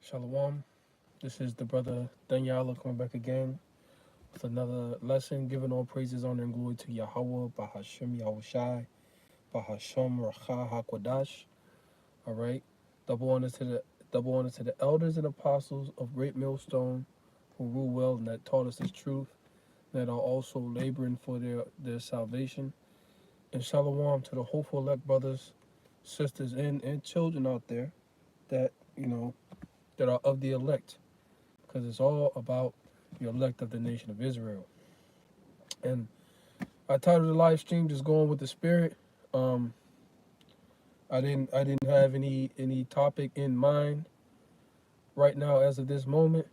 Shalom. This is the brother Daniela coming back again with another lesson, giving all praises, honor, and glory to Yahweh, Bahashem Yahushai, Bahashem Racha Hakwadash. All right. Double honor to the elders and apostles of Great Millstone who rule well and that taught us this truth, that are also laboring for their salvation. And shalom to the hopeful elect brothers, sisters, and children out there that, that are of the elect, because it's all about the elect of the nation of Israel. And I titled the live stream "Just Going with the Spirit." I didn't have any topic in mind right now as of this moment.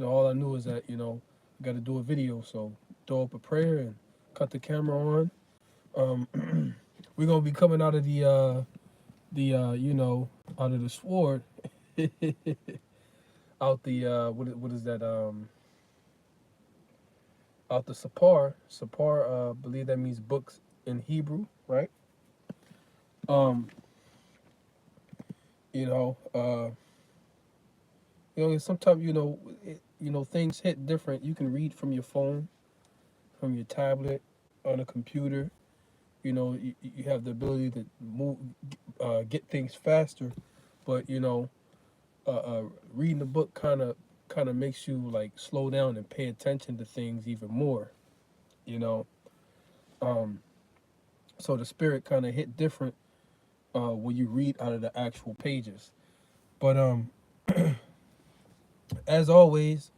All I knew is that I got to do a video, so throw up a prayer and cut the camera on. We're gonna be coming out of the out of the sword, out the what is that out the Sapar. Sapar, I believe that means books in Hebrew, right? Um, sometimes things hit different. You can read from your phone, from your tablet, on a computer. You have the ability to move, get things faster, but reading the book kind of makes you like slow down and pay attention to things even more. You know, um, so the spirit kind of hit different when you read out of the actual pages. But as always,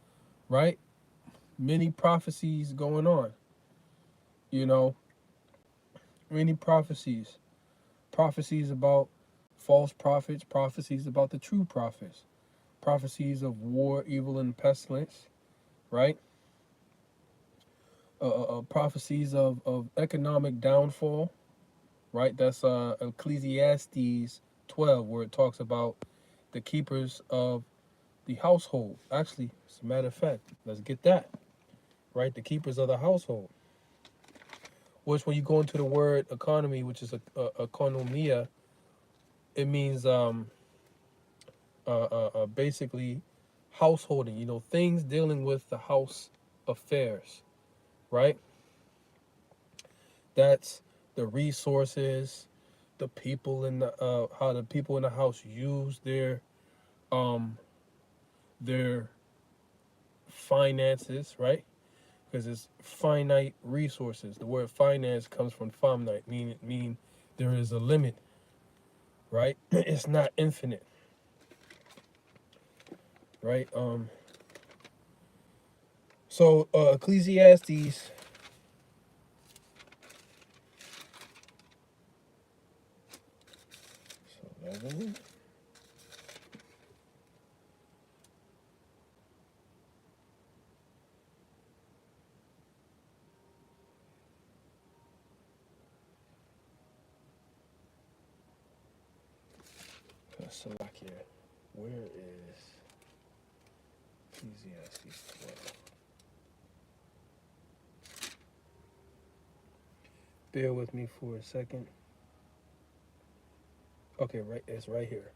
right? Many prophecies going on. You know, many prophecies. Prophecies about false prophets, prophecies about the true prophets, prophecies of war, evil, and pestilence, right? Prophecies of economic downfall, right? That's Ecclesiastes 12, where it talks about the keepers of the household. Actually, as a matter of fact, let's get that, right? The keepers of the household. Which, when you go into the word economy, which is economia, it means basically householding. Things dealing with the house affairs, right? That's the resources, the people in the how the people in the house use um their finances, right? Because it's finite resources. The word finance comes from finite, mean there is a limit, right? It's not infinite, right? So Ecclesiastes 11. Salakia. Where is Ecclesiastes 12? Bear with me for a second. Okay, right, it's right here.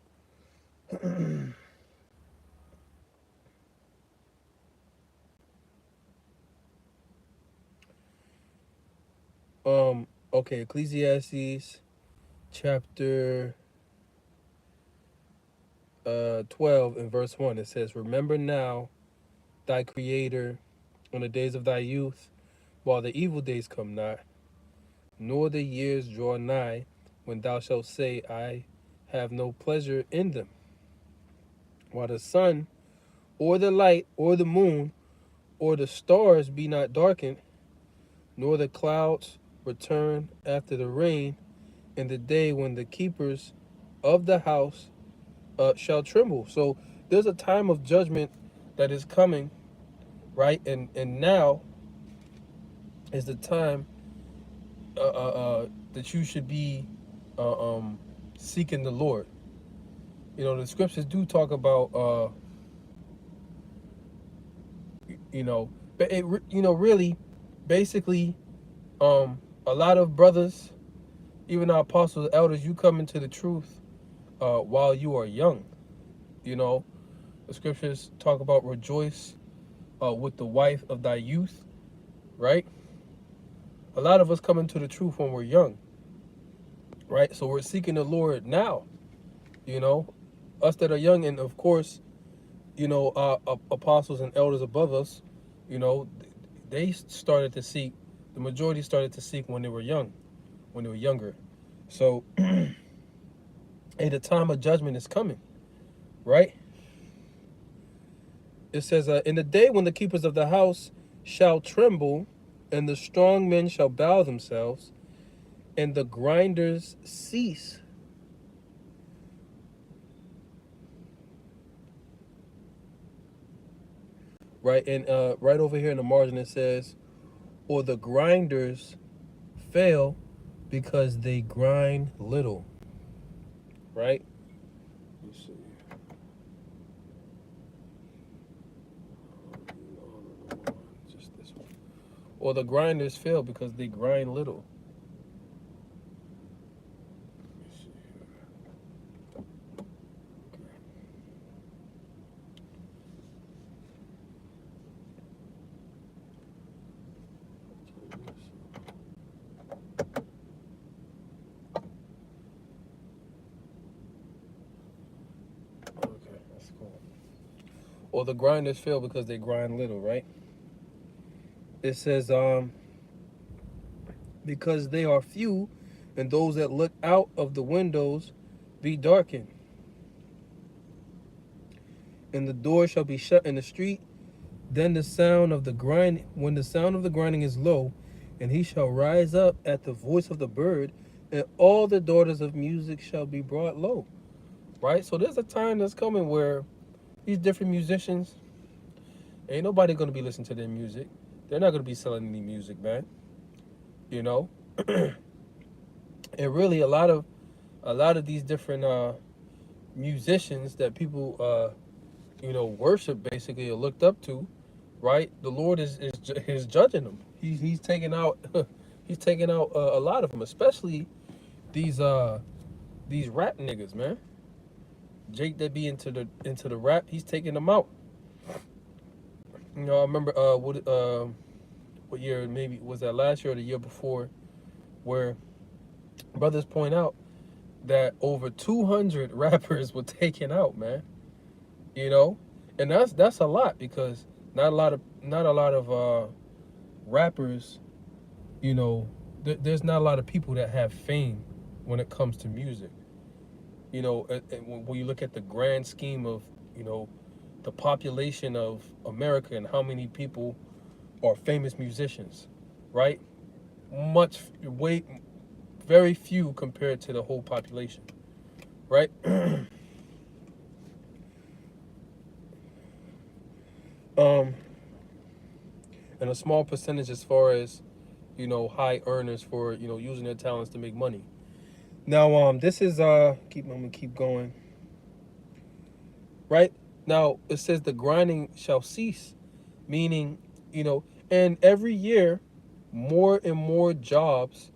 Okay, Ecclesiastes chapter 12 and verse 1. It says, "Remember now thy creator on the days of thy youth, while the evil days come not, nor the years draw nigh, when thou shalt say, I have no pleasure in them. While the sun, or the light, or the moon, or the stars be not darkened, nor the clouds return after the rain, in the day when the keepers of the house shall tremble." So there's a time of judgment that is coming, right? And now is the time that you should be seeking the Lord. The scriptures do talk about but it really, basically, a lot of brothers, even our apostles, elders, you come into the truth while you are young. You know, The scriptures talk about rejoice with the wife of thy youth, right? A lot of us come into the truth when we're young, right? So we're seeking the Lord now, you know, us that are young, and of course, apostles and elders above us, you know, they started to seek. The majority started to seek when they were young, when they were younger. So, hey, the time of judgment is coming, right? It says, in the day when the keepers of the house shall tremble, and the strong men shall bow themselves, and the grinders cease. Right, and right over here in the margin it says, or the grinders fail because they grind little. Right? Let's see. Just this one. Or the grinders fail because they grind little. Okay, that's cool. Or the grinders fail because they grind little, right? It says, because they are few, and those that look out of the windows be darkened. And the door shall be shut in the street. Then the sound of the grind, when the sound of the grinding is low, and he shall rise up at the voice of the bird, and all the daughters of music shall be brought low. Right? So there's a time that's coming where these different musicians, ain't nobody gonna be listening to their music. They're not gonna be selling any music, man. You know? And really a lot of these different musicians that people worship basically or looked up to, right? The Lord is judging them. He's taking out he's taking out a lot of them, especially these rap niggas, man. Jake that be into the rap, he's taking them out. You know, I remember what year, maybe was that last year or the year before, where brothers point out that over 200 rappers were taken out, man. You know, and that's a lot because not a lot of rappers. You know, there's not a lot of people that have fame when it comes to music. You know, and when you look at the grand scheme of the population of America and how many people are famous musicians, right? Much way very few compared to the whole population, right? um, and a small percentage as far as high earners for using their talents to make money. Now, this is I'm gonna keep going. Right now, it says the grinding shall cease, meaning and every year, more and more jobs,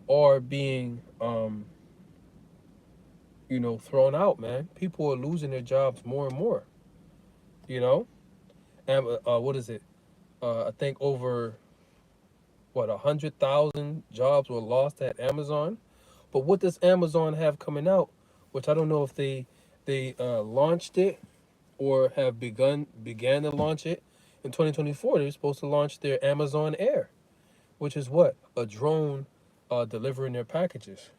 are being thrown out. Man, people are losing their jobs more and more. You know, and what is it? I think over 100,000 jobs were lost at Amazon. But what does Amazon have coming out? Which I don't know if they launched it or have began to launch it in 2024. They're supposed to launch their Amazon Air, which is what, a drone delivering their packages.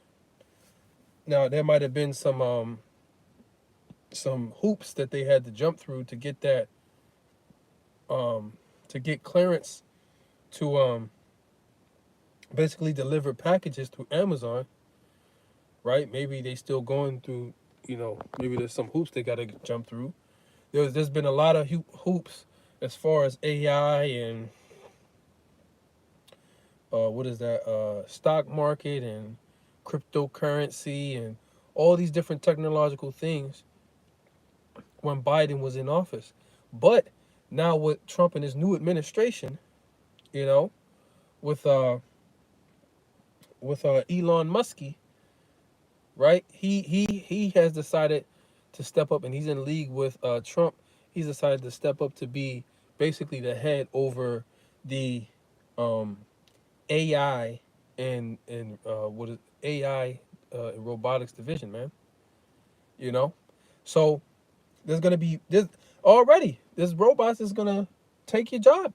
Now there might have been some hoops that they had to jump through to get that to get clearance to basically deliver packages through Amazon, right? Maybe they still going through, maybe there's some hoops they got to jump through. There's been a lot of hoops as far as AI and what is that stock market and cryptocurrency and all these different technological things when Biden was in office. But now with Trump and his new administration, you know, with Elon Muskie, right? He has decided to step up, and he's in league with Trump. He's decided to step up to be basically the head over the um, AI and what is AI and robotics division, man. You know, so there's gonna be this already. This robots is gonna take your job.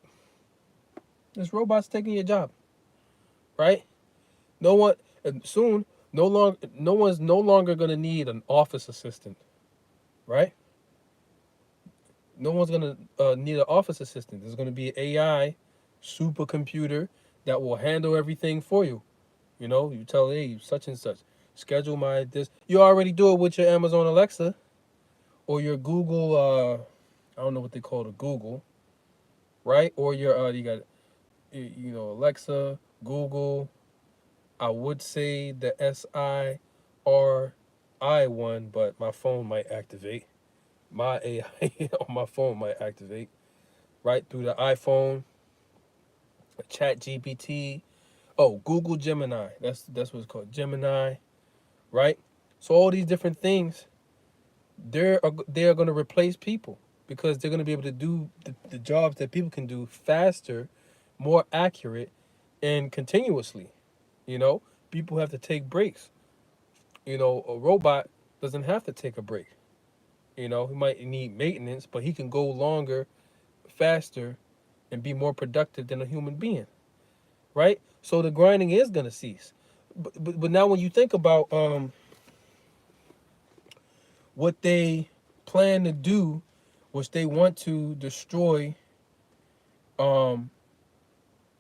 This robot's taking your job, right? No one and soon no one's no longer gonna need an office assistant, right? No one's gonna need an office assistant. There's gonna be an AI supercomputer that will handle everything for you. You know, you tell hey such and such, schedule my this. You already do it with your Amazon Alexa or your Google. I don't know what they call it, Google, right? Or your you got you know Alexa, Google. I would say the SIRI one, but my phone might activate. My AI on my phone might activate right through the iPhone, Chat GPT. Oh, Google Gemini. That's what it's called, Gemini, right? So all these different things, they're going to replace people because they're going to be able to do the jobs that people can do faster, more accurate, and continuously. You know, people have to take breaks. You know, a robot doesn't have to take a break. You know, he might need maintenance, but he can go longer, faster, and be more productive than a human being, right? So the grinding is gonna cease. But now when you think about what they plan to do, which they want to destroy um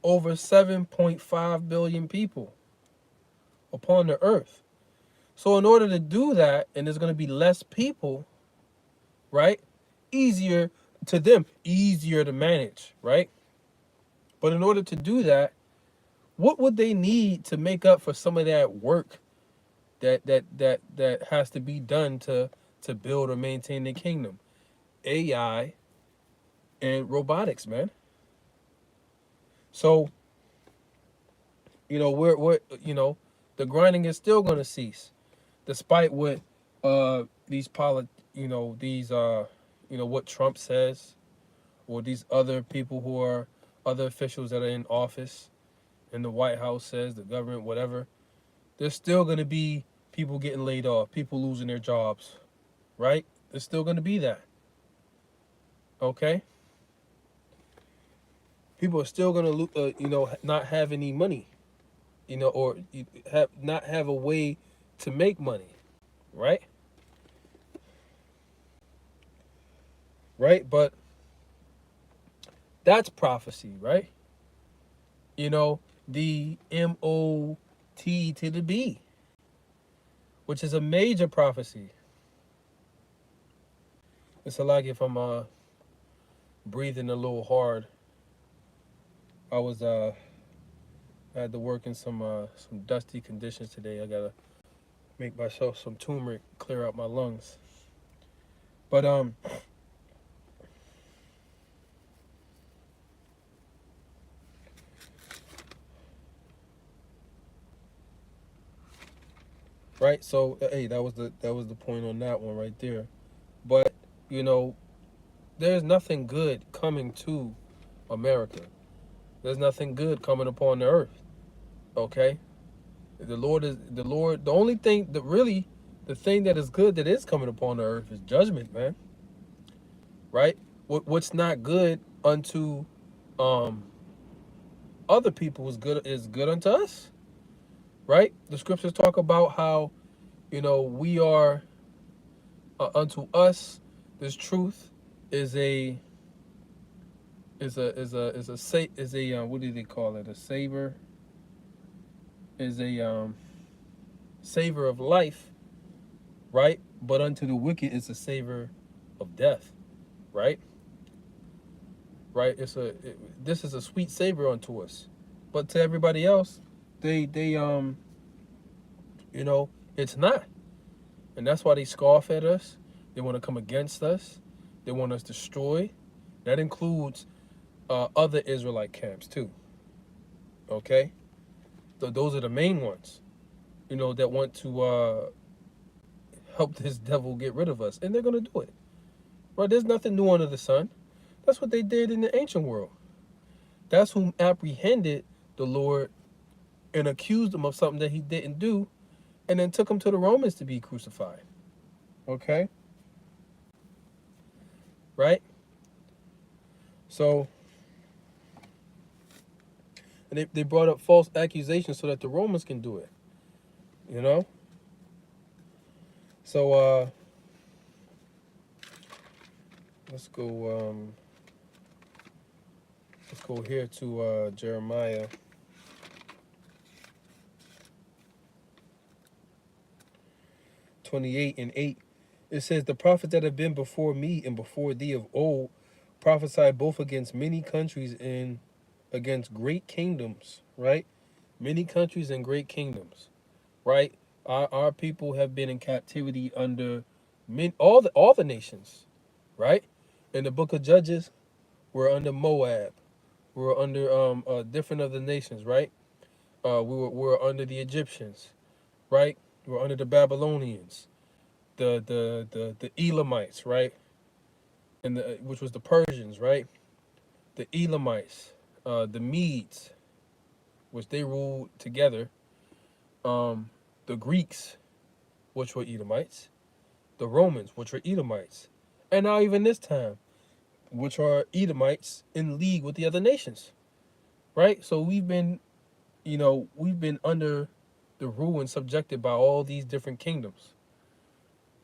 over 7.5 billion people upon the earth. So in order to do that, and there's gonna be less people, right? Easier to them, easier to manage, right? But in order to do that, what would they need to make up for some of that work that has to be done to build or maintain the kingdom? AI and robotics, man. So you know we're you know the grinding is still going to cease, despite what these these what Trump says, or these other people who are other officials that are in office in the White House says, the government, whatever. There's still going to be people getting laid off, people losing their jobs, right? There's still going to be that. Okay? People are still going to, not have any money, or not have a way to make money, right? Right? But that's prophecy, right? You know, the MOT to the B, which is a major prophecy. It's like if I'm breathing a little hard. I had to work in some dusty conditions today. I gotta make myself some turmeric, clear out my lungs. But right. So hey, that was the point on that one right there. But you know, there's nothing good coming to America. There's nothing good coming upon the earth. Okay, the only thing that really, the thing that is good that is coming upon the earth is judgment, man. Right? What's not good unto um other people is good unto us, right? The scriptures talk about how we are unto us this truth is a what do they call it, a savor, is a savor of life, right? But unto the wicked is a savor of death, right? Right? This is a sweet savor unto us, but to everybody else, they it's not. And that's why they scoff at us. They want to come against us. They want us destroyed. That includes other Israelite camps too. Okay, so those are the main ones. That want to help this devil get rid of us. And they're going to do it. Right? There's nothing new under the sun. That's what they did in the ancient world. That's who apprehended the Lord and accused him of something that he didn't do, and then took him to the Romans to be crucified. Okay? Right? So, and they brought up false accusations so that the Romans can do it. You know? So, let's go here to Jeremiah 28:8. It says, the prophets that have been before me and before thee of old prophesied both against many countries and against great kingdoms, right? Many countries and great kingdoms, right? Our people have been in captivity under all the nations, right? In the book of Judges, we're under Moab. We're under different other nations, right? We were under the Egyptians, right? We're under the Babylonians, the Elamites, right? And which was the Persians, right? The Elamites, the Medes, which they ruled together. The Greeks, which were Edomites. The Romans, which were Edomites. And now even this time, which are Edomites in league with the other nations, right? So we've been under the rule and subjected by all these different kingdoms,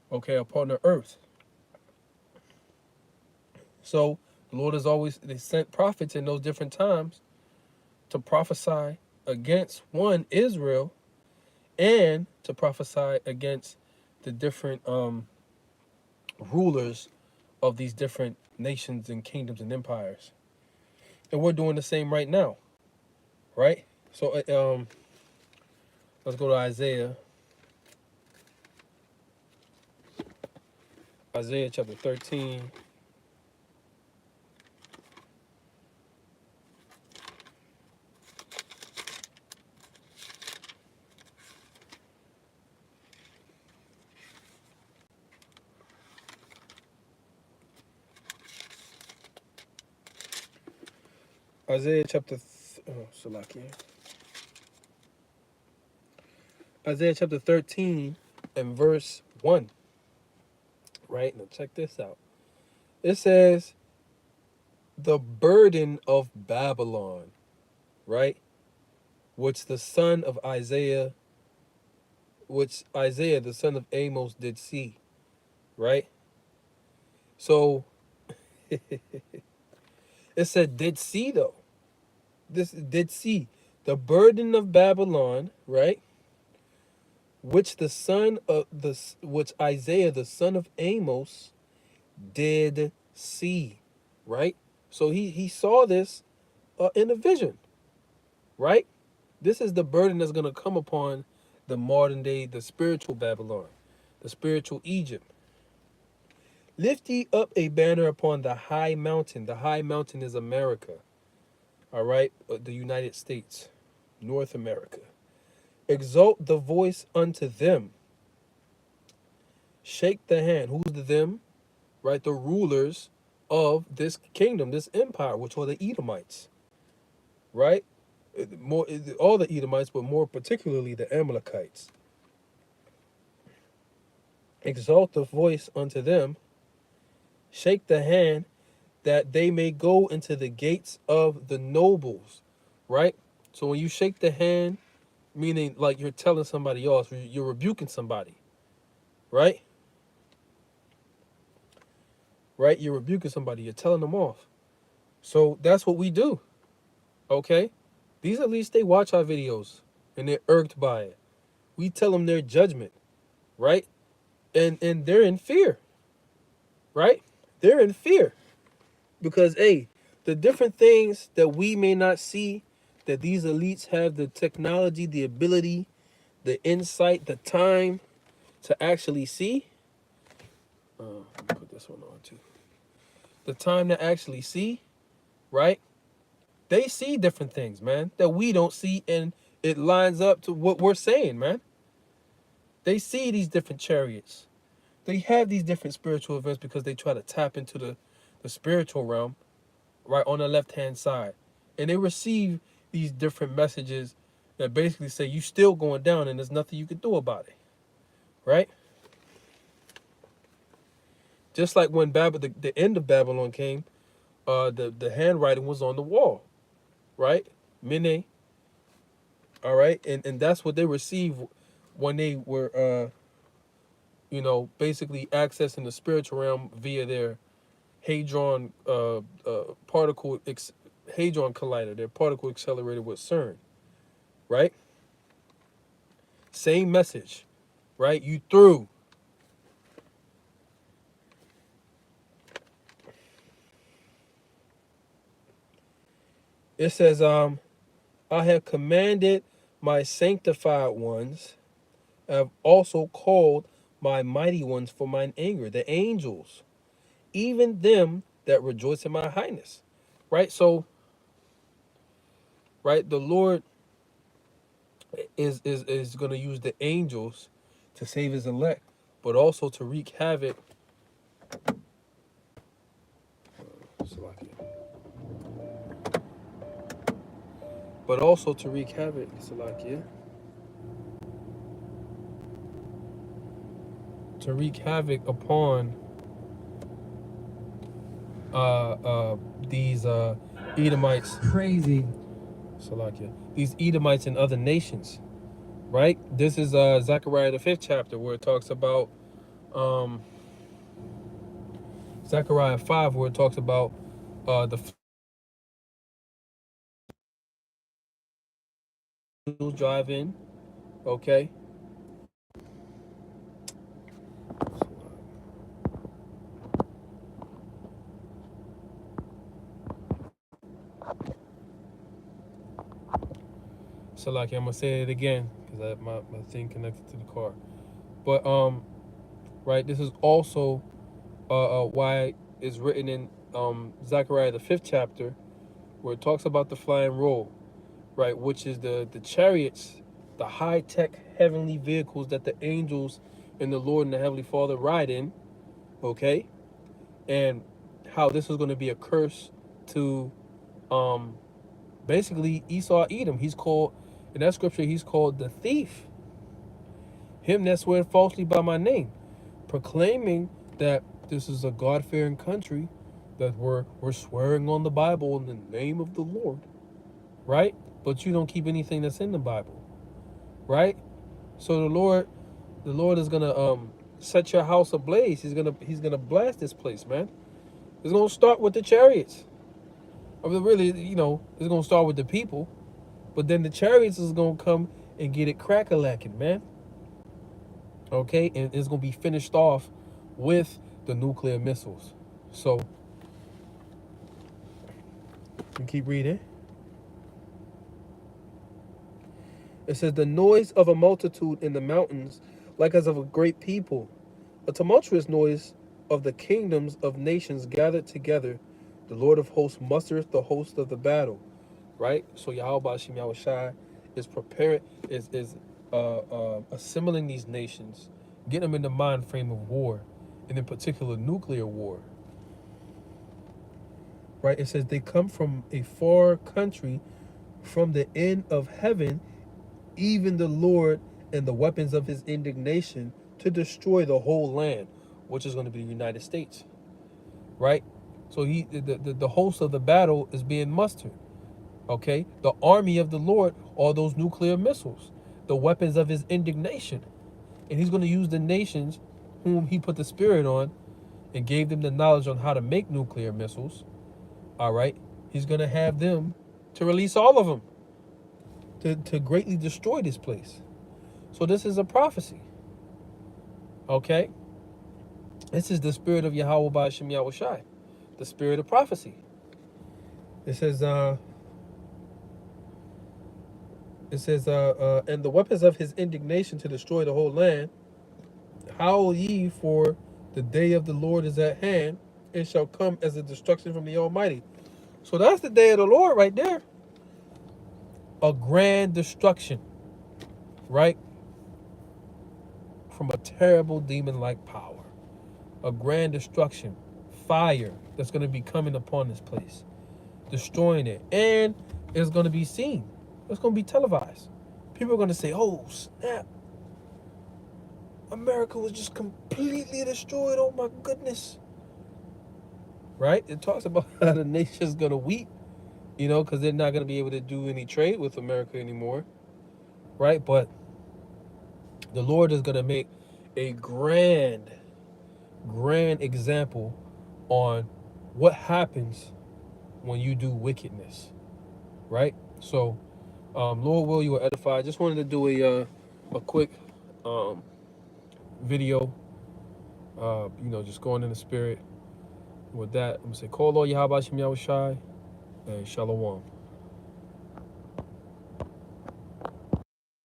okay, upon the earth. So the Lord they sent prophets in those different times to prophesy against Israel, and to prophesy against the different rulers of these different nations and kingdoms and empires. And we're doing the same right now, right? So let's go to Isaiah chapter 13. Isaiah chapter 13 and verse 1. Right? Now check this out. It says, the burden of Babylon, right? Which the son of Isaiah, the son of Amos, did see, right? So it said did see though. This did see the burden of Babylon, right? Which Isaiah, the son of Amos, did see, right? So he saw this in a vision, right? This is the burden that's going to come upon the modern day, the spiritual Babylon, the spiritual Egypt. Lift ye up a banner upon the high mountain. The high mountain is America, all right? The United States, North America. Exalt the voice unto them. Shake the hand. Who's the them? Right? The rulers of this kingdom, this empire, which were the Edomites. Right? All the Edomites, but more particularly the Amalekites. Exalt the voice unto them. Shake the hand, that they may go into the gates of the nobles. Right? So when you shake the hand, meaning like you're telling somebody off, you're rebuking somebody, right? Right? You're rebuking somebody, you're telling them off. So that's what we do, okay? These at least they watch our videos and they're irked by it. We tell them their judgment, right? And they're in fear, right? They're in fear because, hey, the different things that we may not see, that these elites have the technology, the ability, the insight, the time to actually see. Let me put this one on too. The time to actually see, right? They see different things, man, that we don't see, and it lines up to what we're saying, man. They see these different chariots. they have these different spiritual events because they try to tap into the spiritual realm, right, on the left-hand side. And they receive these different messages that basically say you still going down and there's nothing you can do about it, right? Just like when the end of Babylon came, the handwriting was on the wall, right? Mene, all right? And that's what they received when they were, basically accessing the spiritual realm via their hadron hadron collider, their particle accelerator with CERN, right? Same message, right? You through. It says, I have commanded my sanctified ones, I have also called my mighty ones for mine anger, the angels, even them that rejoice in my highness. Right? So, right, the Lord is going to use the angels to save his elect, but also to wreak havoc. But also to wreak havoc, Salakia. To wreak havoc upon these Edomites. Crazy. Salakia. These Edomites and other nations. Right? This is Zechariah the 5th chapter where it talks about Zechariah 5 where it talks about the drive in. Okay. Salakia, I'm gonna say it again because I have my thing connected to the car. But right, this is also why it's written in Zechariah the 5th chapter where it talks about the flying roll, right, which is the chariots, the high-tech heavenly vehicles that the angels and the Lord and the Heavenly Father ride in, okay, and how this is going to be a curse to basically Esau Edom. He's called, in that scripture, he's called the thief, him that swear falsely by my name, proclaiming that this is a God-fearing country, that we're swearing on the Bible in the name of the Lord, right? But you don't keep anything that's in the Bible, right? So the Lord is gonna set your house ablaze. He's gonna blast this place, man. It's gonna start with the chariots. I mean, really, it's gonna start with the people, but then the chariots is gonna come and get it crack-a-lacking, man. Okay, and it's gonna be finished off with the nuclear missiles. So, you keep reading. It says, the noise of a multitude in the mountains, like as of a great people, a tumultuous noise of the kingdoms of nations gathered together. The Lord of hosts mustereth the host of the battle. Right? So Yahweh Hashem Yahushai is preparing, is assembling these nations, getting them in the mind frame of war, and in particular nuclear war. Right? It says they come from a far country, from the end of heaven, even the Lord and the weapons of his indignation, to destroy the whole land, which is going to be the United States. Right? So the host of the battle is being mustered. Okay? The army of the Lord are those nuclear missiles, the weapons of his indignation. And he's going to use the nations whom he put the spirit on and gave them the knowledge on how to make nuclear missiles. All right? He's going to have them to release all of them to greatly destroy this place. So this is a prophecy. Okay? This is the spirit of Yahweh Ba'ashem Yahushai, the spirit of prophecy. It says, and the weapons of his indignation to destroy the whole land. Howl ye, for the day of the Lord is at hand, and shall come as a destruction from the Almighty. So that's the day of the Lord right there. A grand destruction, right? From a terrible demon-like power. a grand destruction, fire that's going to be coming upon this place, destroying it, and it's going to be seen. It's going to be televised. People are going to say, "Oh snap! America was just completely destroyed. Oh my goodness!" Right? It talks about how the nation's going to weep, because they're not going to be able to do any trade with America anymore, right? But the Lord is going to make a grand example on what happens when you do wickedness, right? So, Lord will, you will edify. I just wanted to do a quick video, just going in the spirit. With that, I'm going to say, call Lord Yahweh Shem Yahushai and Shalom.